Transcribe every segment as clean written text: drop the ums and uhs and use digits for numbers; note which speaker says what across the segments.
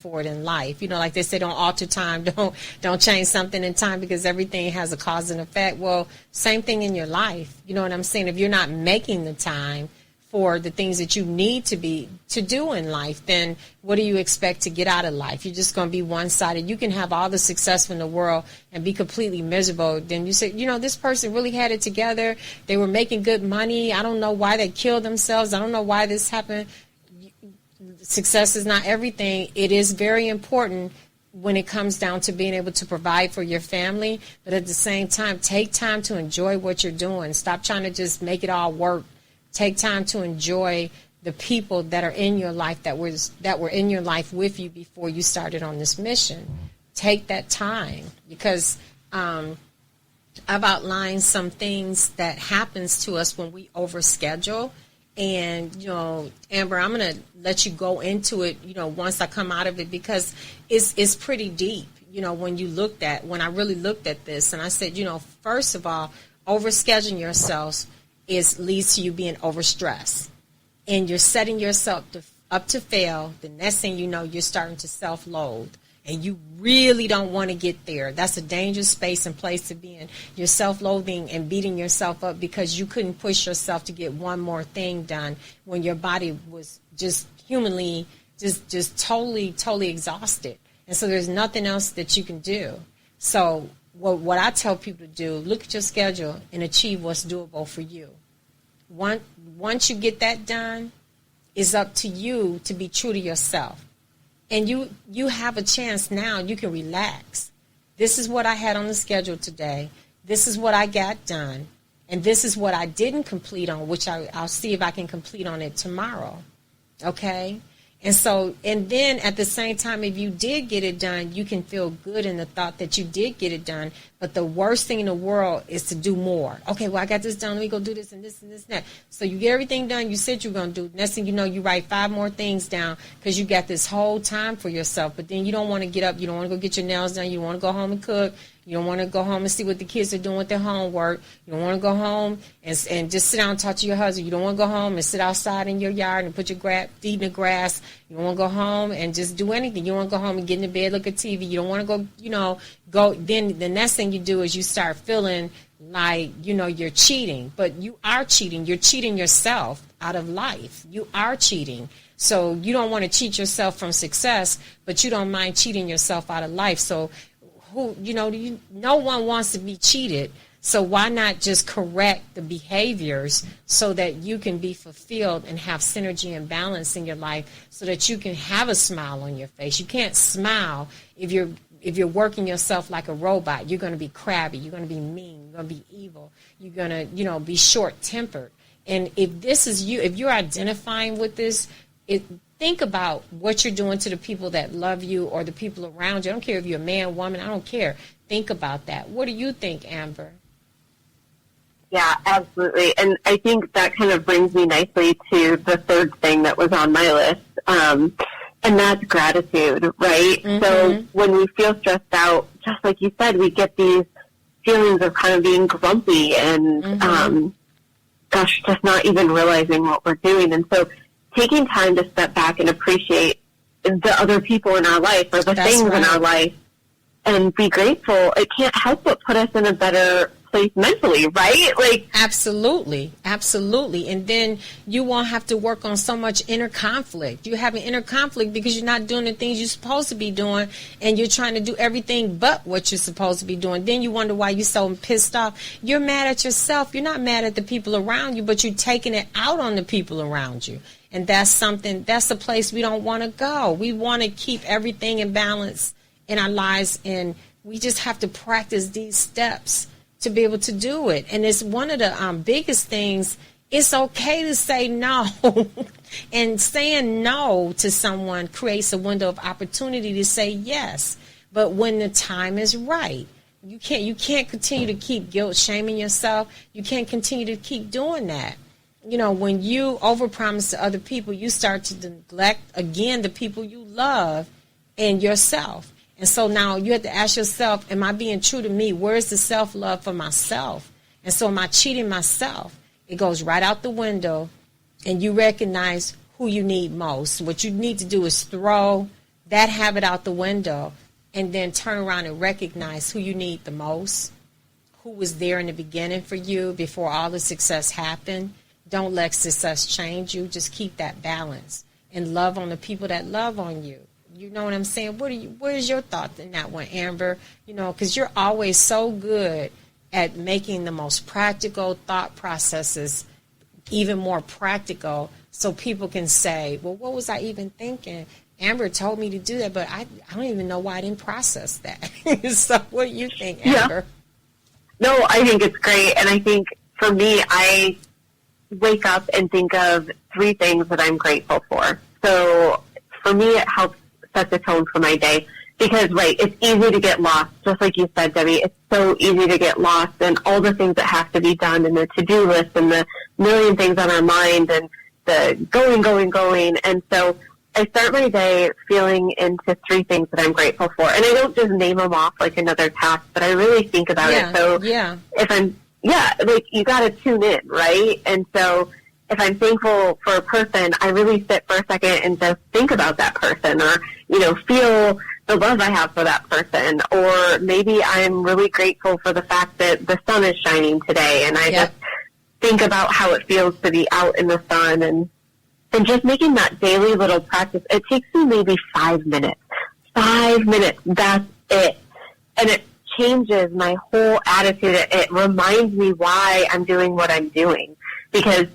Speaker 1: forward in life. Like they say, don't alter time, don't change something in time, because everything has a cause and effect. Well, same thing in your life. You know what I'm saying? If you're not making the time for the things that you need to do in life, then what do you expect to get out of life? You're just going to be one-sided. You can have all the success in the world and be completely miserable. Then you say, this person really had it together. They were making good money. I don't know why they killed themselves. I don't know why this happened. Success is not everything. It is very important when it comes down to being able to provide for your family, but at the same time, take time to enjoy what you're doing. Stop trying to just make it all work. Take time to enjoy the people that are in your life, that were in your life with you before you started on this mission. Take that time, because I've outlined some things that happens to us when we overschedule. And, Amber, I'm going to let you go into it, once I come out of it, because it's pretty deep, when I really looked at this. And I said, first of all, overscheduling yourself leads to you being overstressed. And you're setting yourself up to fail. The next thing you know, you're starting to self-loathe. And you really don't want to get there. That's a dangerous space and place to be in. You're self-loathing and beating yourself up because you couldn't push yourself to get one more thing done when your body was just humanly, just totally exhausted. And so there's nothing else that you can do. So what I tell people to do, look at your schedule and achieve what's doable for you. Once you get that done, it's up to you to be true to yourself. And you have a chance now. You can relax. This is what I had on the schedule today. This is what I got done. And this is what I didn't complete on, which I'll see if I can complete on it tomorrow. Okay? And then at the same time, if you did get it done, you can feel good in the thought that you did get it done. But the worst thing in the world is to do more. Okay, well, I got this done. Let me go do this and this and this and that. So you get everything done you said you were going to do. Next thing you know, you write 5 more things down because you got this whole time for yourself. But then you don't want to get up. You don't want to go get your nails done. You don't want to go home and cook. You don't want to go home and see what the kids are doing with their homework. You don't want to go home and just sit down and talk to your husband. You don't want to go home and sit outside in your yard and put your feet in the grass. You don't want to go home and just do anything. You don't want to go home and get in the bed, look at TV. You don't want to go, then the next thing you do is you start feeling like, you're cheating. But you are cheating. You're cheating yourself out of life. You are cheating. So you don't want to cheat yourself from success, but you don't mind cheating yourself out of life. So no one wants to be cheated. So why not just correct the behaviors so that you can be fulfilled and have synergy and balance in your life so that you can have a smile on your face? You can't smile if you're working yourself like a robot. You're going to be crabby. You're going to be mean. You're going to be evil. You're going to, be short-tempered. And if this is you, if you're identifying with this, think about what you're doing to the people that love you or the people around you. I don't care if you're a man, woman. I don't care. Think about that. What do you think, Amber?
Speaker 2: Yeah, absolutely. And I think that kind of brings me nicely to the third thing that was on my list, and that's gratitude, right? Mm-hmm. So when we feel stressed out, just like you said, we get these feelings of kind of being grumpy and, just not even realizing what we're doing. And so taking time to step back and appreciate the other people in our life or the things in our life and be grateful, it can't help but put us in a better place mentally, right?
Speaker 1: Absolutely. And then you won't have to work on so much inner conflict. You have an inner conflict because you're not doing the things you're supposed to be doing, and you're trying to do everything but what you're supposed to be doing. Then you wonder why you're so pissed off. You're mad at yourself. You're not mad at the people around you, but you're taking it out on the people around you. And that's a place we don't want to go. We want to keep everything in balance in our lives, and we just have to practice these steps to be able to do it. And it's one of the biggest things. It's okay to say no. And saying no to someone creates a window of opportunity to say yes. But when the time is right, you can't continue to keep guilt shaming yourself. You can't continue to keep doing that. When you overpromise to other people, you start to neglect, again, the people you love and yourself. And so now you have to ask yourself, am I being true to me? Where's the self-love for myself? And so am I cheating myself? It goes right out the window, and you recognize who you need most. What you need to do is throw that habit out the window, and then turn around and recognize who you need the most, who was there in the beginning for you before all the success happened. Don't let success change you. Just keep that balance and love on the people that love on you. You know what I'm saying? What is your thought in that one, Amber? You know, because you're always so good at making the most practical thought processes even more practical, so people can say, well, what was I even thinking? Amber told me to do that, but I don't even know why I didn't process that. So what do you think, Amber?
Speaker 2: Yeah. No, I think it's great. And I think for me, I wake up and think of 3 things that I'm grateful for. So for me, it helps set the tone for my day. Because, right, it's easy to get lost, just like you said, Debbie. It's so easy to get lost in all the things that have to be done and the to-do list and the million things on our mind and the going. And so I start my day feeling into 3 things that I'm grateful for. And I don't just name them off like another task, but I really think about it. So if I'm, like you got to tune in, right? And so if I'm thankful for a person, I really sit for a second and just think about that person, or, you know, feel the love I have for that person. Or maybe I'm really grateful for the fact that the sun is shining today, and I just think about how it feels to be out in the sun, and just making that daily little practice. It takes me maybe 5 minutes. 5 minutes, that's it. And it changes my whole attitude. It reminds me why I'm doing what I'm doing, because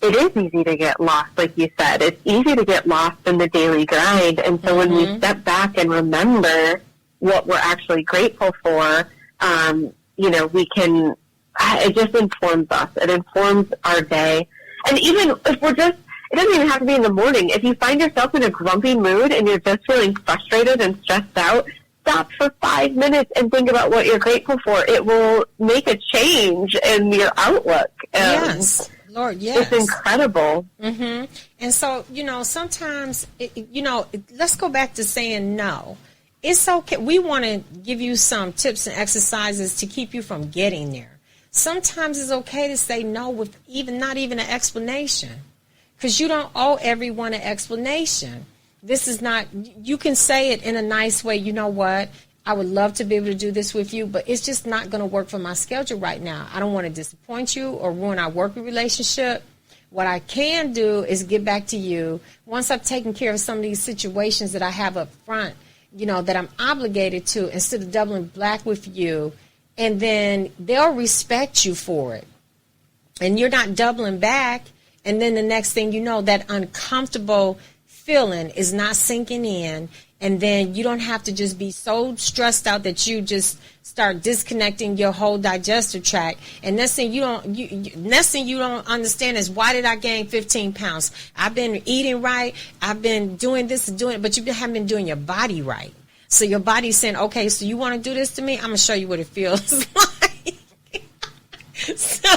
Speaker 2: it is easy to get lost, like you said. It's easy to get lost in the daily grind. And so when we step back and remember what we're actually grateful for, you know, we can, it just informs us. It informs our day. And even if we're just, it doesn't even have to be in the morning. If you find yourself in a grumpy mood and you're just feeling frustrated and stressed out, stop for 5 minutes and think about what you're grateful for. It will make a change in your outlook.
Speaker 1: Yes. Lord, yes.
Speaker 2: It's incredible.
Speaker 1: And so, you know, sometimes, you know, let's go back to saying no. It's okay. We want to give you some tips and exercises to keep you from getting there. Sometimes it's okay to say no with not even an explanation, because you don't owe everyone an explanation. This is not, you can say it in a nice way. You know what? I would love to be able to do this with you, but it's just not going to work for my schedule right now. I don't want to disappoint you or ruin our working relationship. What I can do is get back to you once I've taken care of some of these situations that I have up front, you know, that I'm obligated to, instead of doubling back with you. And then they'll respect you for it. And you're not doubling back. And then the next thing you know, that uncomfortable feeling is not sinking in. And then you don't have to just be so stressed out that you just start disconnecting your whole digestive tract. And next thing you don't understand is, why did I gain 15 pounds? I've been eating right. I've been doing this and doing it, but you haven't been doing your body right. So your body's saying, okay, so you want to do this to me? I'm going to show you what it feels like. So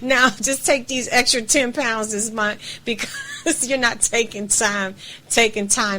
Speaker 1: now just take these extra 10 pounds this month, because you're not taking time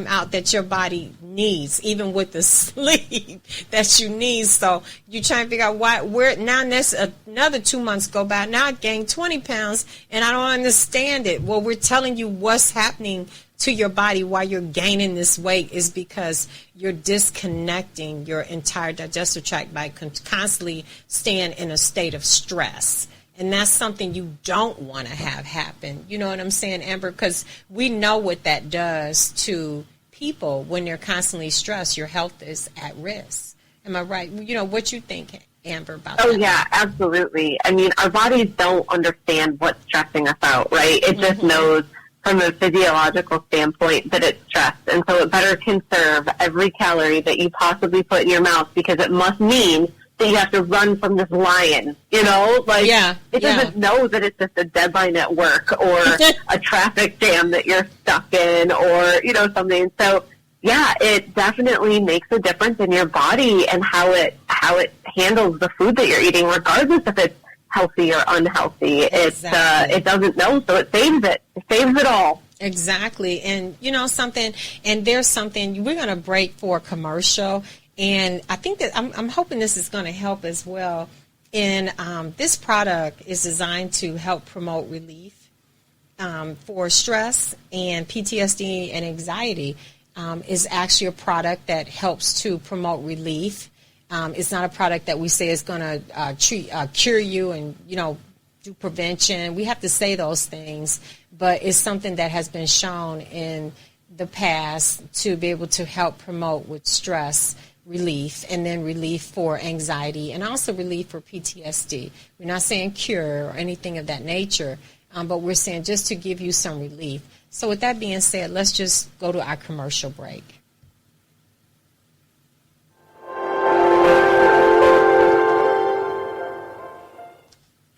Speaker 1: out that your body needs, even with the sleep that you need. So you're trying to figure out where now there's another 2 months go by. Now I gained 20 pounds and I don't understand it. Well, we're telling you what's happening to your body while you're gaining this weight is because you're disconnecting your entire digestive tract by constantly staying in a state of stress. And that's something you don't want to have happen. You know what I'm saying, Amber? Because we know what that does to people when they're constantly stressed. Your health is at risk. Am I right? You know, what you think, Amber, about that?
Speaker 2: Oh, yeah, absolutely. I mean, our bodies don't understand what's stressing us out, right? It just knows from a physiological standpoint that it's stress. And so it better conserve every calorie that you possibly put in your mouth, because it must mean that you have to run from this lion, you know? Like, it doesn't know that it's just a deadline at work or a traffic jam that you're stuck in, or, you know, something. So, yeah, it definitely makes a difference in your body and how it handles the food that you're eating, regardless if it's healthy or unhealthy. Exactly. It doesn't know, so it saves it. It saves it all.
Speaker 1: Exactly. And you know something, and there's something, we're going to break for a commercial, and I think that I'm hoping this is going to help as well. And this product is designed to help promote relief for stress and PTSD and anxiety. is actually a product that helps to promote relief. It's not a product that we say is going to cure you and, do prevention. We have to say those things, but it's something that has been shown in the past to be able to help promote with stress relief, and then relief for anxiety, and also relief for PTSD. We're not saying cure or anything of that nature, but we're saying just to give you some relief. So with that being said, let's just go to our commercial break.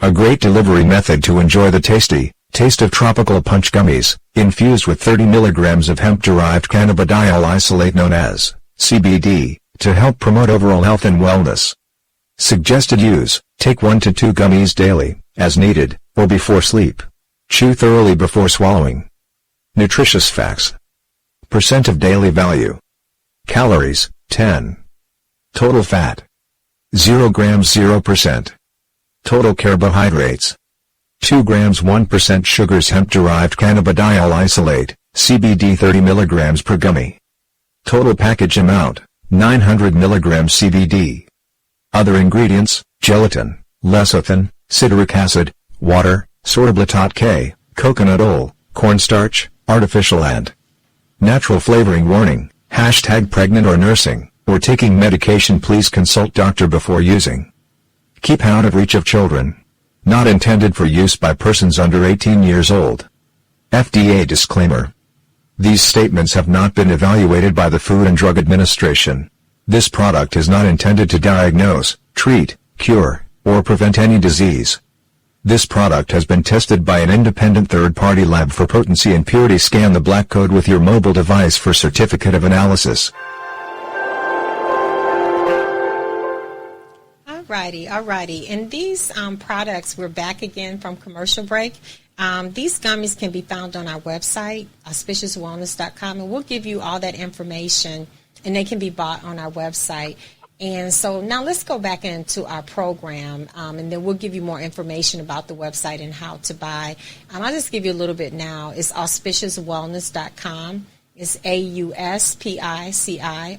Speaker 3: A great delivery method to enjoy the tasty taste of tropical punch gummies, infused with 30 milligrams of hemp-derived cannabidiol isolate known as CBD, to help promote overall health and wellness. Suggested use: take 1 to 2 gummies daily, as needed, or before sleep. Chew thoroughly before swallowing. Nutritious facts. Percent of daily value. Calories, 10. Total fat. 0 grams 0%. Total carbohydrates. 2 grams 1% sugars. Hemp-derived cannabidiol isolate, CBD 30 milligrams per gummy. Total package amount, 900 milligrams CBD. Other ingredients: gelatin, lecithin, citric acid, water, sorbitol K, coconut oil, cornstarch, artificial and natural flavoring. Warning: #pregnant or nursing, or taking medication. Please consult doctor before using. Keep out of reach of children. Not intended for use by persons under 18 years old. FDA disclaimer. These statements have not been evaluated by the Food and Drug Administration. This product is not intended to diagnose, treat, cure, or prevent any disease. This product has been tested by an independent third-party lab for potency and purity. Scan the black code with your mobile device for certificate of analysis.
Speaker 1: Alrighty. And these products, we're back again from commercial break. These gummies can be found on our website, auspiciouswellness.com, and we'll give you all that information, and they can be bought on our website. And so now let's go back into our program, and then we'll give you more information about the website and how to buy. I'll just give you a little bit now. It's auspiciouswellness.com. It's AUSPICIOUS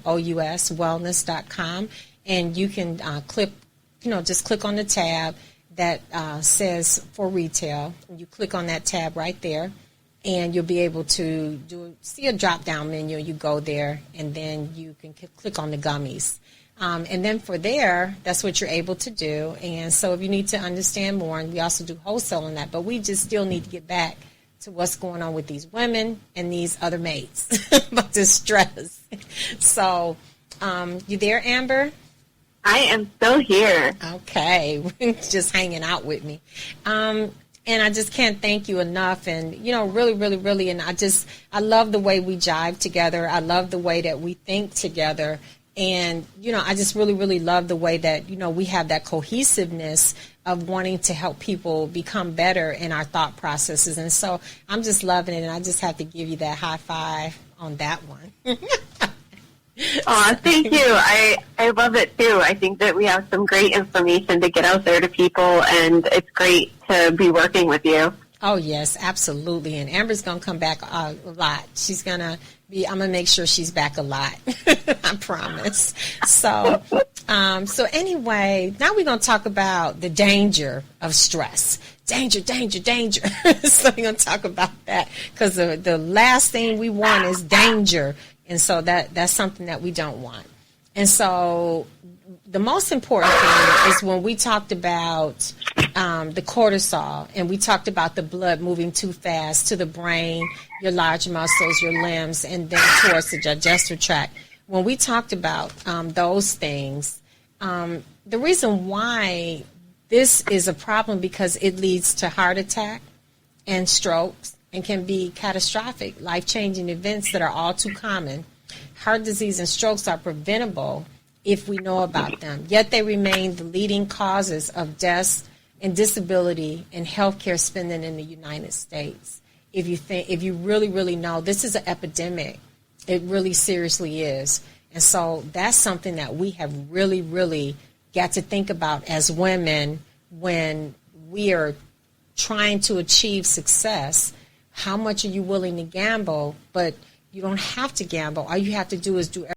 Speaker 1: wellness.com, and you can just click on the tab that says for retail. You click on that tab right there, and you'll be able to see a drop-down menu. You go there, and then you can click on the gummies. And then for there, that's what you're able to do. And so if you need to understand more, and we also do wholesale on that, but we just still need to get back to what's going on with these women and these other mates about this stress. So you there, Amber?
Speaker 2: I am still here.
Speaker 1: Okay. Just hanging out with me. And I just can't thank you enough. And, really, and I love the way we jive together. I love the way that we think together. And, I just really love the way that, we have that cohesiveness of wanting to help people become better in our thought processes. And so I'm just loving it. And I just have to give you that high five on that one.
Speaker 2: Aw, thank you. I love it too. I think that we have some great information to get out there to people, and it's great to be working with you.
Speaker 1: Oh, yes, absolutely. And Amber's going to come back a lot. I'm going to make sure she's back a lot. I promise. So anyway, now we're going to talk about the danger of stress. Danger. So we're going to talk about that, because the last thing we want is danger. And so that's something that we don't want. And so the most important thing is when we talked about the cortisol, and we talked about the blood moving too fast to the brain, your large muscles, your limbs, and then towards the digestive tract. When we talked about those things, the reason why this is a problem, because it leads to heart attack and strokes, and can be catastrophic, life-changing events that are all too common. Heart disease and strokes are preventable if we know about them, yet they remain the leading causes of deaths and disability and healthcare spending in the United States. If you really know, this is an epidemic. It really seriously is. And so that's something that we have really got to think about as women when we are trying to achieve success. How much are you willing to gamble? But You don't have to gamble. All you have to do is do